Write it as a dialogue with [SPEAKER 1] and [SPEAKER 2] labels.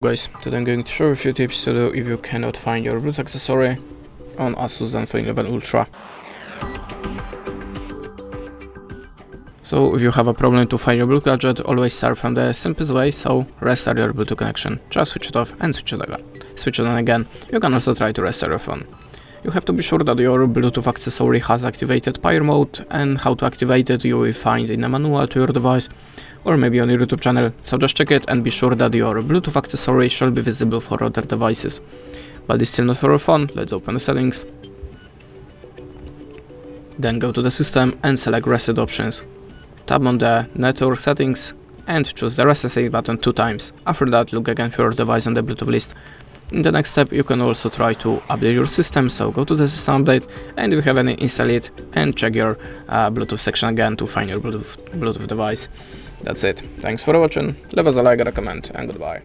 [SPEAKER 1] Guys, today I'm going to show you a few tips to do if you cannot find your Bluetooth accessory on Asus Zenfone 11 Ultra. So if you have a problem to find your Bluetooth gadget, always start from the simplest way, so restart your Bluetooth connection. Just switch it off and switch it on again. You can also try to restart your phone. You have to be sure that your Bluetooth accessory has activated power mode, and how to activate it you will find in a manual to your device or maybe on your YouTube channel, so just check it and be sure that your Bluetooth accessory shall be visible for other devices. But it's still not for your phone. Let's open the settings. Then go to the system and select reset options. Tap on the network settings and choose the reset button 2 times. After that, look again for your device on the Bluetooth list. In the next step, you can also try to update your system, so go to the system update, and if you have any, install it and check your Bluetooth section again to find your Bluetooth device. That's it. Thanks for watching, leave us a like and a comment, and goodbye.